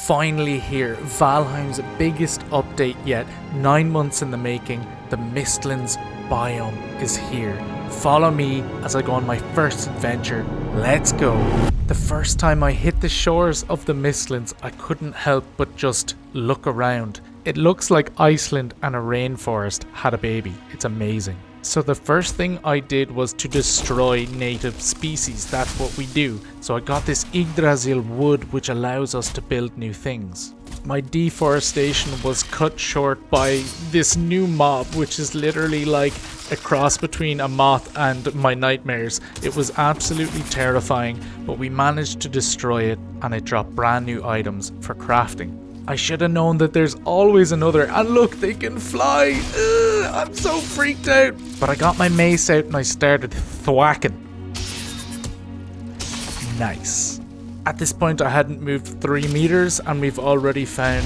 finally here. Valheim's biggest update yet. 9 months in the making. The Mistlands biome is here. Follow me as I go on my first adventure. Let's go. The first time I hit the shores of the Mistlands, I couldn't help but just look around. It looks like Iceland and a rainforest had a baby. It's amazing. So the first thing I did was to destroy native species. That's what we do. So I got this Yggdrasil wood, which allows us to build new things. My deforestation was cut short by this new mob, which is literally like a cross between a moth and my nightmares. It was absolutely terrifying, but we managed to destroy it and it dropped brand new items for crafting. I should have known that there's always another, and look, they can fly. I'm so freaked out. But I got my mace out and I started thwacking. Nice. At this point I hadn't moved 3 meters and we've already found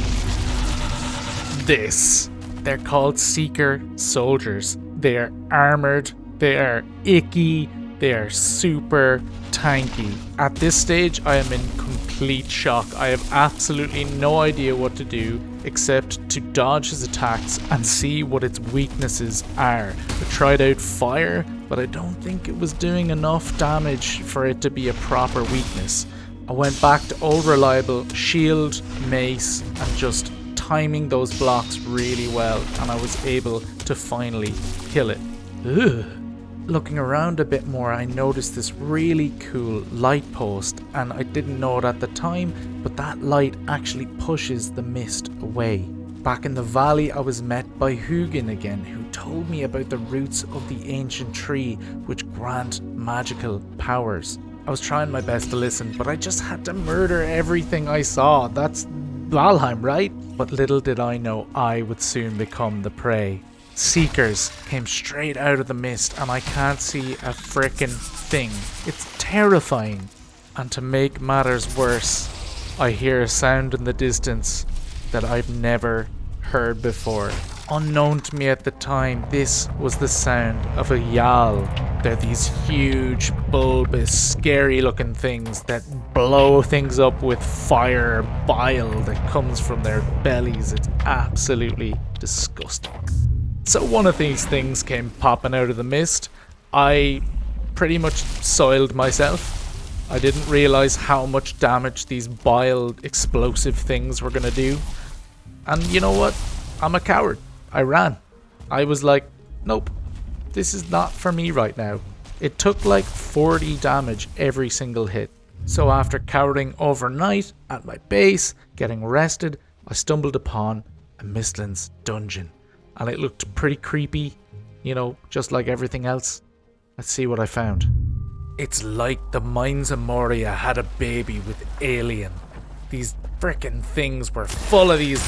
this. They're called Seeker Soldiers. They are armoured, they are icky, they are super tanky. At this stage I am in complete shock. I have absolutely no idea what to do except to dodge his attacks and see what its weaknesses are. I tried out fire, but I don't think it was doing enough damage for it to be a proper weakness. I went back to old reliable shield, mace, and just timing those blocks really well, and I was able to finally kill it. Ugh. Looking around a bit more, I noticed this really cool light post, and I didn't know it at the time, but that light actually pushes the mist away. Back in the valley, I was met by Hugin again, who told me about the roots of the ancient tree, which grant magical powers. I was trying my best to listen, but I just had to murder everything I saw. That's Valheim, right? But little did I know I would soon become the prey. Seekers came straight out of the mist and I can't see a frickin' thing. It's terrifying. And to make matters worse, I hear a sound in the distance that I've never heard before. Unknown to me at the time, this was the sound of a Jarl. They're these huge, bulbous, scary looking things that blow things up with fire bile that comes from their bellies. It's absolutely disgusting. So one of these things came popping out of the mist. I pretty much soiled myself. I didn't realize how much damage these bile explosive things were gonna do. And you know what? I'm a coward. I ran. I was like, nope, this is not for me right now. It took like 40 damage every single hit. So after cowering overnight at my base, getting rested, I stumbled upon a Mistlands dungeon. And it looked pretty creepy, you know, just like everything else. Let's see what I found. It's like the Mines of Moria had a baby with Alien. These frickin' things were full of these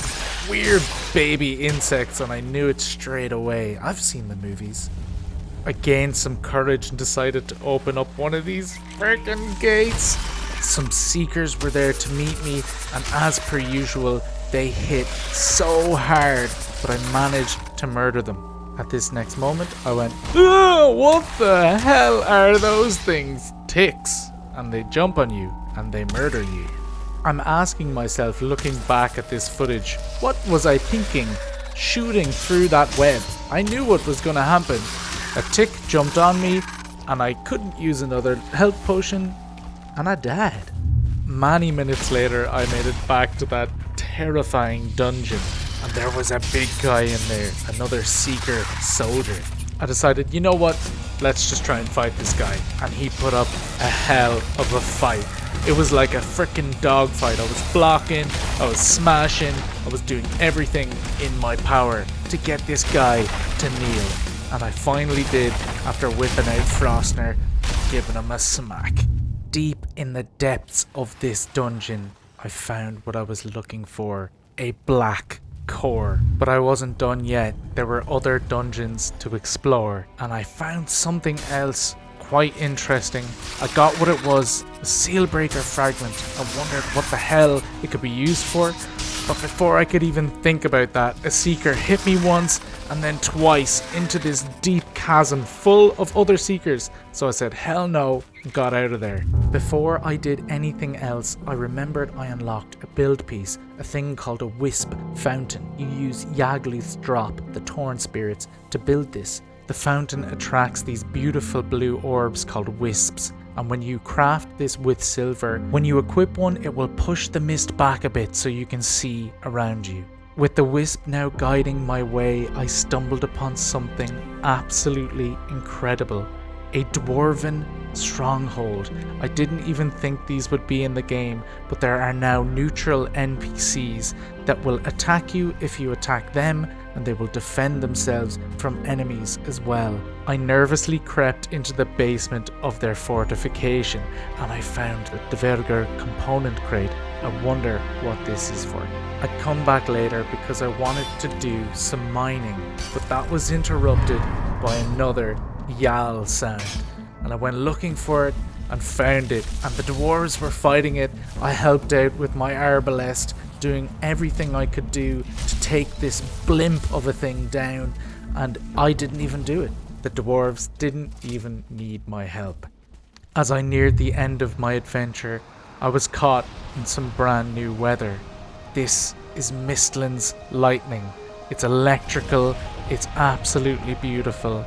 weird baby insects and I knew it straight away. I've seen the movies. I gained some courage and decided to open up one of these frickin' gates. Some seekers were there to meet me, and as per usual, they hit so hard, but I managed to murder them. At this next moment, I went, what the hell are those things? Ticks. And they jump on you, and they murder you. I'm asking myself, looking back at this footage, what was I thinking shooting through that web? I knew what was going to happen. A tick jumped on me, and I couldn't use another health potion, and I died. Many minutes later, I made it back to that terrifying dungeon, and there was a big guy in there, another Seeker Soldier. I decided, you know what, let's just try and fight this guy, and he put up a hell of a fight. It was like a frickin' dogfight. I was blocking, I was smashing, I was doing everything in my power to get this guy to kneel, and I finally did after whipping out Frostner, giving him a smack. Deep in the depths of this dungeon, I found what I was looking for, a black core. But I wasn't done yet. There were other dungeons to explore, and I found something else quite interesting. I got what it was, a Sealbreaker fragment. I wondered what the hell it could be used for, but before I could even think about that, a Seeker hit me once, and then twice into this deep chasm full of other seekers. So I said, hell no, and got out of there. Before I did anything else, I remembered I unlocked a build piece, a thing called a wisp fountain. You use Yagluth's drop, the Torn spirits, to build this. The fountain attracts these beautiful blue orbs called wisps, and when you craft this with silver, when you equip one, it will push the mist back a bit so you can see around you. With the wisp now guiding my way, I stumbled upon something absolutely incredible. A dwarven stronghold. I didn't even think these would be in the game, but there are now neutral NPCs that will attack you if you attack them, and they will defend themselves from enemies as well. I nervously crept into the basement of their fortification, and I found the Dverger component crate. I wonder what this is for. I'd come back later because I wanted to do some mining, but that was interrupted by another Yal sound, and I went looking for it and found it, and the dwarves were fighting it. I helped out with my arbalest, doing everything I could do to take this blimp of a thing down, and I didn't even do it. The dwarves didn't even need my help. As I neared the end of my adventure, I was caught in some brand new weather. This is Mistlands lightning. It's electrical, it's absolutely beautiful,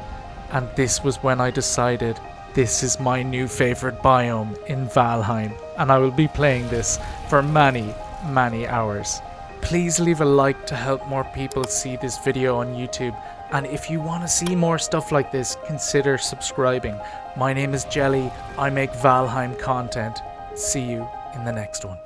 and this was when I decided this is my new favorite biome in Valheim, and I will be playing this for many hours. Please leave a like to help more people see this video on YouTube, and if you want to see more stuff like this, consider subscribing. My name is Jelly, I make Valheim content. See you in the next one.